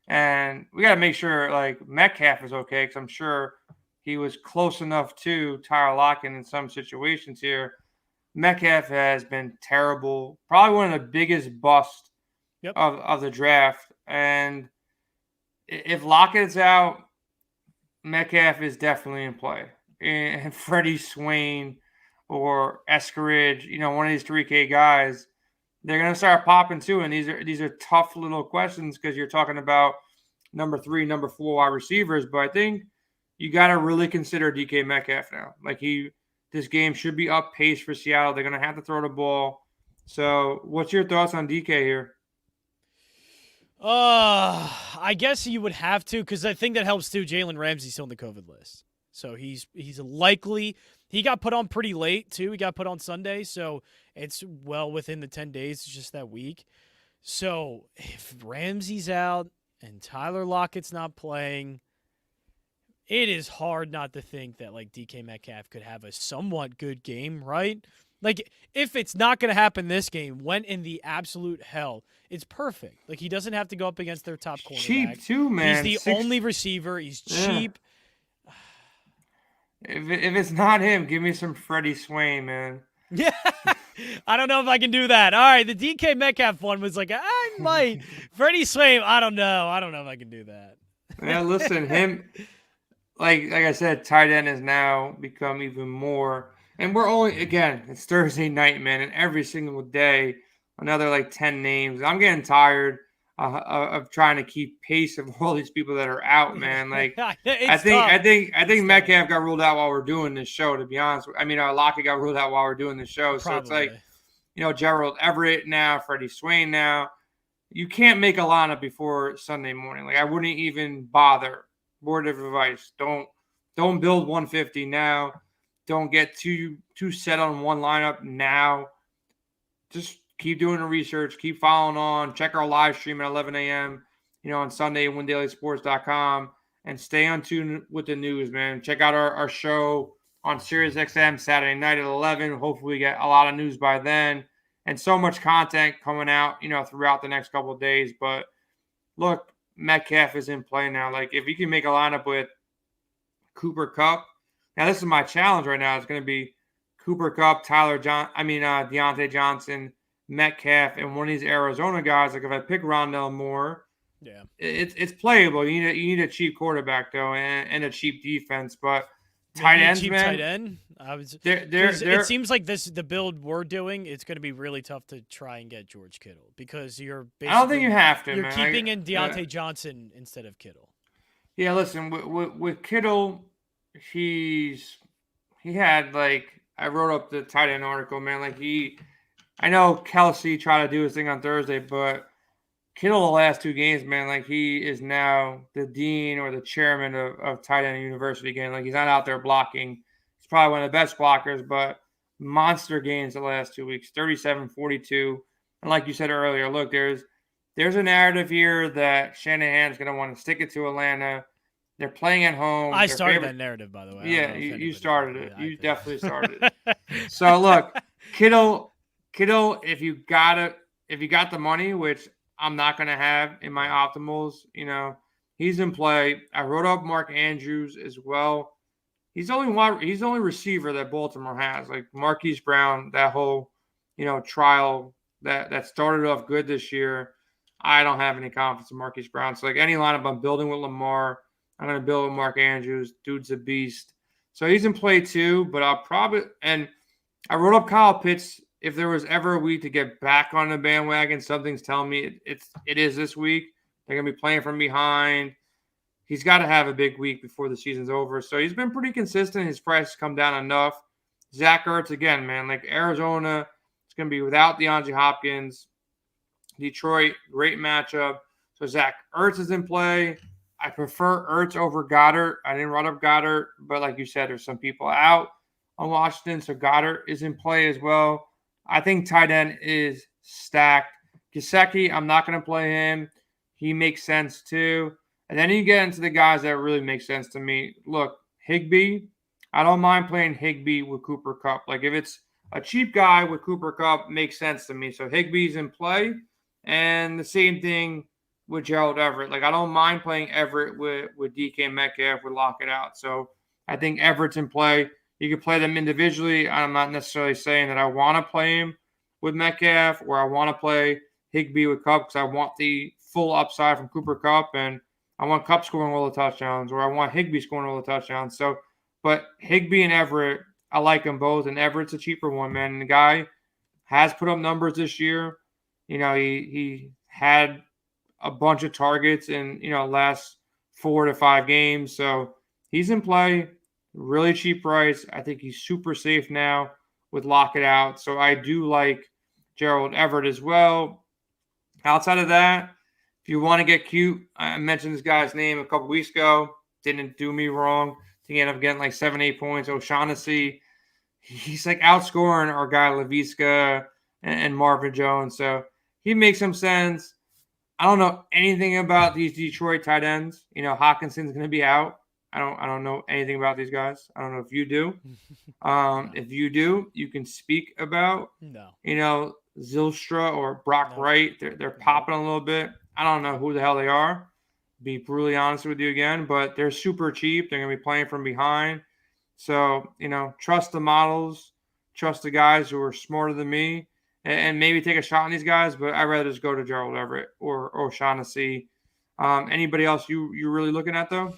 And we got to make sure, like, Metcalf is okay, because I'm sure he was close enough to Tyler Lockett in some situations here. Metcalf has been terrible, probably one of the biggest busts of the draft. And if Lockett's out, Metcalf is definitely in play. And Freddie Swain or Escaridge, one of these 3K guys, they're going to start popping too. And these are tough little questions because you're talking about number 3, number 4 wide receivers. But I think you got to really consider DK Metcalf now. Like this game should be up pace for Seattle. They're going to have to throw the ball. So what's your thoughts on DK here? I guess you would have to, because I think that helps too. Jalen Ramsey's still on the COVID list. So he's likely – he got put on pretty late, too. He got put on Sunday, so it's well within the 10 days. It's just that week. So if Ramsey's out and Tyler Lockett's not playing, it is hard not to think that, like, DK Metcalf could have a somewhat good game, right? Like, if it's not going to happen this game, when in the absolute hell, it's perfect. Like, he doesn't have to go up against their top cornerback. Cheap, too, man. He's the only receiver. He's cheap. If it's not him, give me some Freddie Swain, man. Yeah, I don't know if I can do that. All right, the DK Metcalf one was like, I might. Freddie Swain, I don't know. I don't know if I can do that. Yeah, listen, him, like I said, tight end has now become even more. And we're only, again, it's Thursday night, man, and every single day, another like 10 names. I'm getting tired of trying to keep pace of all these people that are out, man. Like I think Metcalf got ruled out while we're doing this show, to be honest. I mean, Lockett got ruled out while we're doing this show. Probably. So it's like, Gerald Everett now, Freddie Swain now. You can't make a lineup before Sunday morning. Like I wouldn't even bother. Word of advice. Don't build 150 now. Don't get too set on one lineup now. Just keep doing the research. Keep following on. Check our live stream at 11 a.m. On Sunday at WinDailySports.com. And stay on tune with the news, man. Check out our show on SiriusXM Saturday night at 11. Hopefully we get a lot of news by then. And so much content coming out, throughout the next couple of days. But look, Metcalf is in play now. Like if you can make a lineup with Cooper Kupp. Now this is my challenge right now. It's going to be Cooper Kupp, Deontay Johnson, Metcalf, and one of these Arizona guys. Like if I pick Rondell Moore, yeah, it's playable. You need a cheap quarterback though, and a cheap defense. But tight ends, man. Tight end. It seems like the build we're doing. It's going to be really tough to try and get George Kittle because you're. I don't think you have to. You're keeping in Deontay Johnson instead of Kittle. Yeah, listen, with Kittle, he had like I wrote up the tight end article, man. Like I know Kelsey tried to do his thing on Thursday, but Kittle the last 2 games, man, like he is now the dean or the chairman of tight end university again. Like he's not out there blocking. He's probably one of the best blockers, but monster games the last 2 weeks, 37-42. And like you said earlier, look, there's a narrative here that Shanahan's going to want to stick it to Atlanta. They're playing at home. I started that narrative, by the way. Yeah, you started it. You definitely started it. So look, Kittle, if you got the money, which I'm not going to have in my optimals. He's in play. I wrote up Mark Andrews as well. He's the only receiver that Baltimore has. Like Marquise Brown, that whole, trial that started off good this year. I don't have any confidence in Marquise Brown. So like any lineup I'm building with Lamar, I'm going to build with Mark Andrews. Dude's a beast. So he's in play too, but and I wrote up Kyle Pitts. If there was ever a week to get back on the bandwagon, something's telling me it is this week. They're going to be playing from behind. He's got to have a big week before the season's over. So he's been pretty consistent. His price has come down enough. Zach Ertz, again, man, like Arizona, it's going to be without DeAndre Hopkins. Detroit, great matchup. So Zach Ertz is in play. I prefer Ertz over Goddard. I didn't run up Goddard, but like you said, there's some people out on Washington, so Goddard is in play as well. I think tight end is stacked. Gesicki, I'm not going to play him. He makes sense too. And then you get into the guys that really make sense to me. Look, Higbee, I don't mind playing Higbee with Cooper Kupp. Like if it's a cheap guy with Cooper Kupp, makes sense to me. So Higbee's in play. And the same thing with Gerald Everett. Like I don't mind playing Everett with DK Metcalf, with lock it out. So I think Everett's in play. You can play them individually. I'm not necessarily saying that I want to play him with Metcalf or I want to play Higbee with Kupp because I want the full upside from Cooper Kupp and I want Kupp scoring all the touchdowns, or I want Higbee scoring all the touchdowns. So, but Higbee and Everett, I like them both, and Everett's a cheaper one, man. And the guy has put up numbers this year. He had a bunch of targets in last 4 to 5 games, so he's in play. Really cheap price. I think he's super safe now with lock it out. So I do like Gerald Everett as well. Outside of that, if you want to get cute, I mentioned this guy's name a couple weeks ago. Didn't do me wrong. I think he ended up getting like 7-8 points. O'Shaughnessy, he's like outscoring our guy Laviska and Marvin Jones. So he makes some sense. I don't know anything about these Detroit tight ends. Hawkinson's going to be out. I don't know anything about these guys. I don't know if you do. If you do, you can speak about Zylstra or Brock Wright. They're popping a little bit. I don't know who the hell they are, be brutally honest with you again, but they're super cheap. They're going to be playing from behind. So, trust the models, trust the guys who are smarter than me, and maybe take a shot on these guys, but I'd rather just go to Gerald Everett or O'Shaughnessy. Anybody else you're really looking at, though?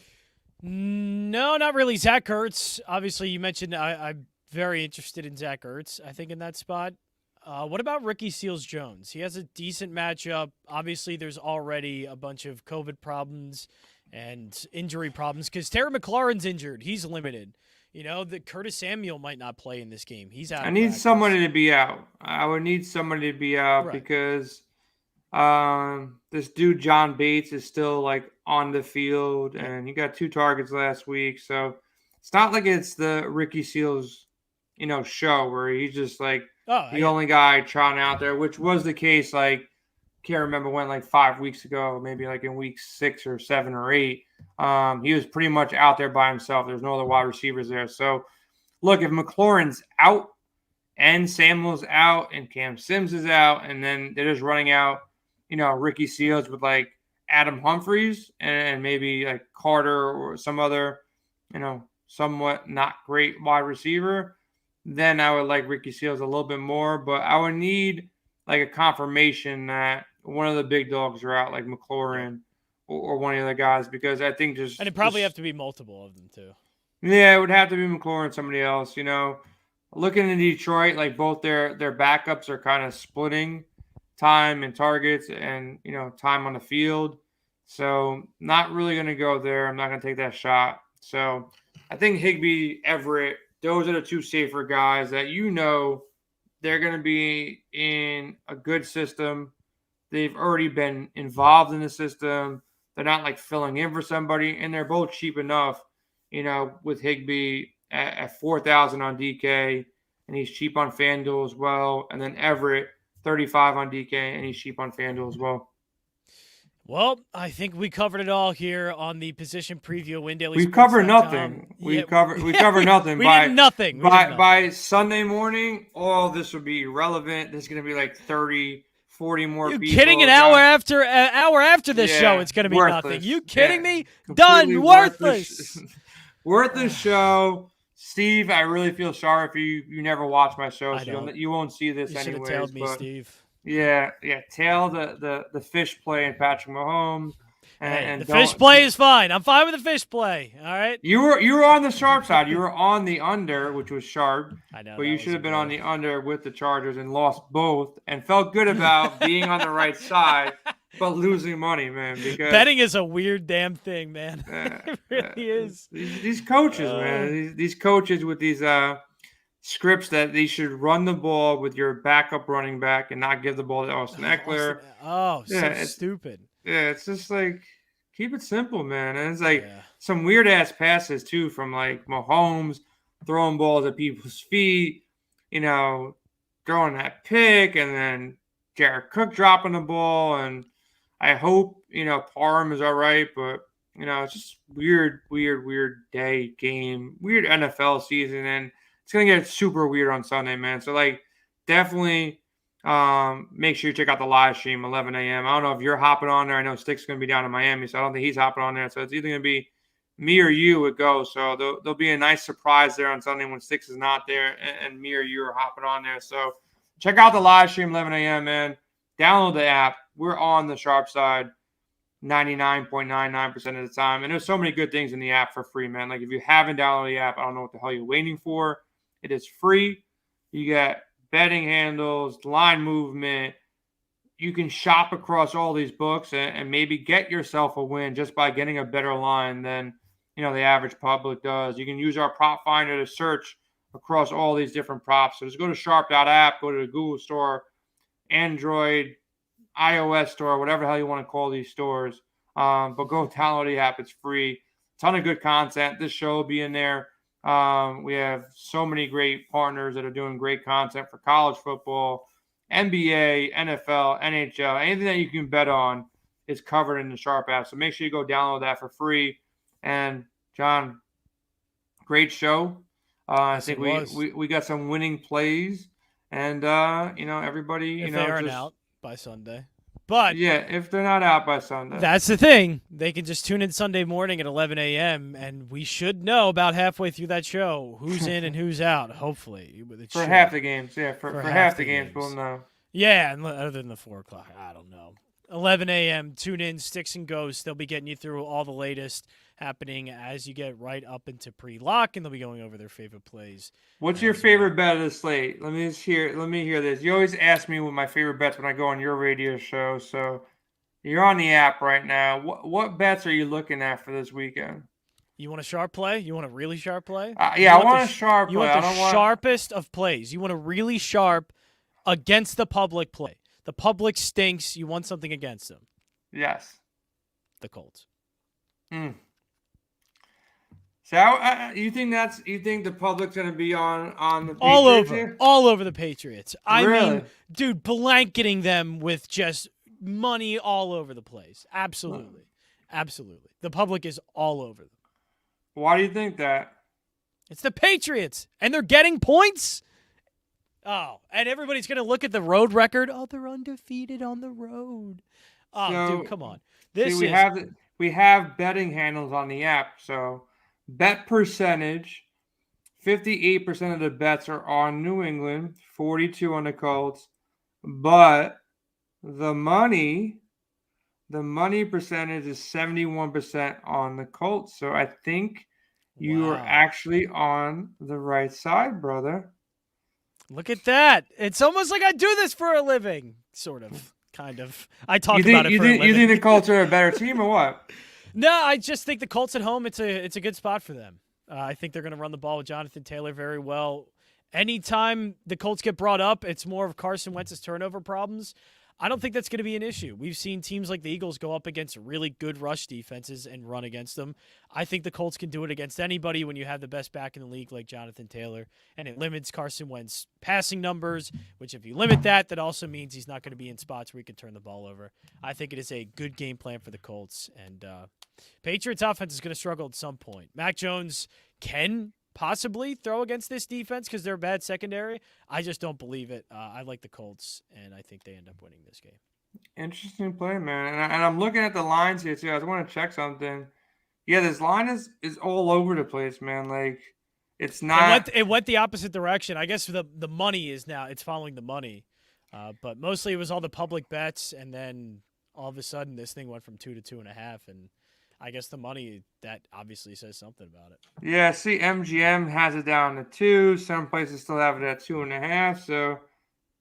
No, not really. Zach Ertz, obviously you mentioned I'm very interested in Zach Ertz, I think, in that spot. What about Ricky Seals-Jones? He has a decent matchup. Obviously, there's already a bunch of COVID problems and injury problems because Terry McLaurin's injured. He's limited. The Curtis Samuel might not play in this game. He's out. I need somebody to be out. I would need somebody to be out because this dude John Bates is still like on the field, and he got 2 targets last week. So it's not like it's the Ricky Seals, show where he's just like the only guy trotting out there, which was the case. Like, can't remember when, like 5 weeks ago, maybe like in week 6 or 7 or 8. He was pretty much out there by himself. There's no other wide receivers there. So, look, if McLaurin's out and Samuel's out and Cam Sims is out, and then they're just running out, Ricky Seals with like Adam Humphries and maybe like Carter or some other, somewhat not great wide receiver, then I would like Ricky Seals a little bit more. But I would need like a confirmation that one of the big dogs are out, like McLaurin or one of the other guys, because I think just... And it probably have to be multiple of them too. Yeah, it would have to be McLaurin and somebody else, Looking in Detroit, like both their backups are kind of splitting time and targets and, time on the field. So not really going to go there. I'm not going to take that shot. So I think Higbee, Everett, those are the 2 safer guys that they're going to be in a good system. They've already been involved in the system. They're not like filling in for somebody, and they're both cheap enough, with Higbee at 4,000 on DK, and he's cheap on FanDuel as well. And then Everett, 35 on DK, and he's cheap on FanDuel as well. Well, I think we covered it all here on the position preview of WinDailySports.com. We covered nothing. We covered nothing. We did nothing. By Sunday morning, all this would be irrelevant. There's going to be like 30, 40 more You people. kidding? An hour after this show, it's going to be worthless. nothing. You kidding me? Completely Done. Worthless. Worthless show. Steve, I really feel sorry for you. You never watch my show, so you won't see this you anyways. You should have told me, Steve. Yeah. Tail the fish play and Patrick Mahomes. And the fish play is fine. I'm fine with the fish play. All right. You were on the sharp side. You were on the under, which was sharp. I know. But you should have been on the under with the Chargers and lost both, and felt good about being on the right side, but losing money, man. Because betting is a weird damn thing, man. It really is. These coaches, man. These coaches with these scripts that they should run the ball with your backup running back and not give the ball to Austin Eckler. So stupid. Yeah, it's just like, keep it simple, man. And it's like some weird ass passes too from like Mahomes throwing balls at people's feet, throwing that pick, and then Jared Cook dropping the ball. And I hope Parham is all right, but it's just weird day game, weird NFL season, and it's gonna get super weird on Sunday, man. So like, definitely. Make sure you check out the live stream, 11 a.m. I don't know if you're hopping on there. I know Stick's going to be down in Miami, so I don't think he's hopping on there. So it's either going to be me or you would go. So there'll be a nice surprise there on Sunday when Sticks is not there and me or you are hopping on there. So check out the live stream, 11 a.m., man. Download the app. We're on the sharp side 99.99% of the time. And there's so many good things in the app for free, man. Like if you haven't downloaded the app, I don't know what the hell you're waiting for. It is free. You get betting handles, line movement. You can shop across all these books and maybe get yourself a win just by getting a better line than the average public does. You can use our prop finder to search across all these different props. So just go to sharp.app, go to the Google store, Android, iOS store, whatever the hell you want to call these stores. But go download the app. It's free. Ton of good content. This show will be in there. We have so many great partners that are doing great content for college football, NBA, NFL, NHL. Anything that you can bet on is covered in the Sharp app. So make sure you go download that for free. And John, great show. I think we got some winning plays, and everybody if they aren't out by Sunday. But if they're not out by Sunday. That's the thing. They can just tune in Sunday morning at 11 a.m., and we should know about halfway through that show who's in and who's out, hopefully. For half the games, for half the games, we'll know. Yeah, and other than the 4 o'clock, I don't know. 11 a.m., tune in, Sticks and Ghosts. They'll be getting you through all the latest happening as you get right up into pre-lock, and they'll be going over their favorite plays. What's your favorite bet of the slate? Let me hear this. You always ask me what my favorite bets when I go on your radio show. So you're on the app right now. What bets are you looking at for this weekend? You want a sharp play? You want a really sharp play? Yeah, I want a sharp play. You want the sharpest of plays. You want a really sharp against the public play. The public stinks. You want something against them. Yes. The Colts. So you think the public's going to be on the Patriots all over the Patriots? I really? mean, dude, blanketing them with just money all over the place. Absolutely. The public is all over them. Why do you think that? It's the Patriots, and they're getting points. Oh, and everybody's going to look at the road record. Oh, they're undefeated on the road. Oh, dude, come on. We have betting handles on the app, so bet percentage, 58% of the bets are on New England, 42 on the Colts, but the money percentage is 71% on the Colts. So I think you are actually on the right side, brother. Look at that. It's almost like I do this for a living, sort of, kind of. I talk about it for a living. You think the Colts are a better team or what? No, I just think the Colts at home, it's a good spot for them. I think they're going to run the ball with Jonathan Taylor very well. Anytime the Colts get brought up, it's more of Carson Wentz's turnover problems. I don't think that's going to be an issue. We've seen teams like the Eagles go up against really good rush defenses and run against them. I think the Colts can do it against anybody when you have the best back in the league like Jonathan Taylor, and it limits Carson Wentz's passing numbers, which if you limit that also means he's not going to be in spots where he can turn the ball over. I think it is a good game plan for the Colts, and Patriots offense is going to struggle at some point. Mac Jones can possibly throw against this defense because they're a bad secondary. I just don't believe it. I like the Colts, and I think they end up winning this game. Interesting play, man. And I'm looking at the lines here too. I just want to check something. Yeah, this line is all over the place, man. Like it's not. It went the opposite direction. I guess the money is now it's following the money, but mostly it was all the public bets, and then all of a sudden this thing went from 2 to 2.5, and I guess the money that obviously says something about it. Yeah, see, MGM has it down to 2. Some places still have it at 2.5. So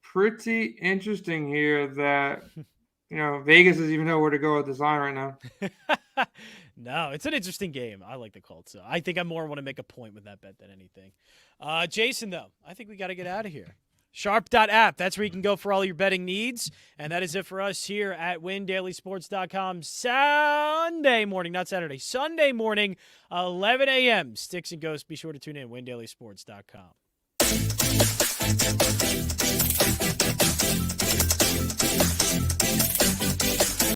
pretty interesting here that. Vegas doesn't even know where to go with this line right now. No, it's an interesting game. I like the Colts. So I think I more want to make a point with that bet than anything. Jason, though, I think we got to get out of here. Sharp.app, that's where you can go for all your betting needs. And that is it for us here at WinDailySports.com Sunday morning, not Saturday, Sunday morning, 11 a.m. Sticks and Ghosts. Be sure to tune in, WinDailySports.com.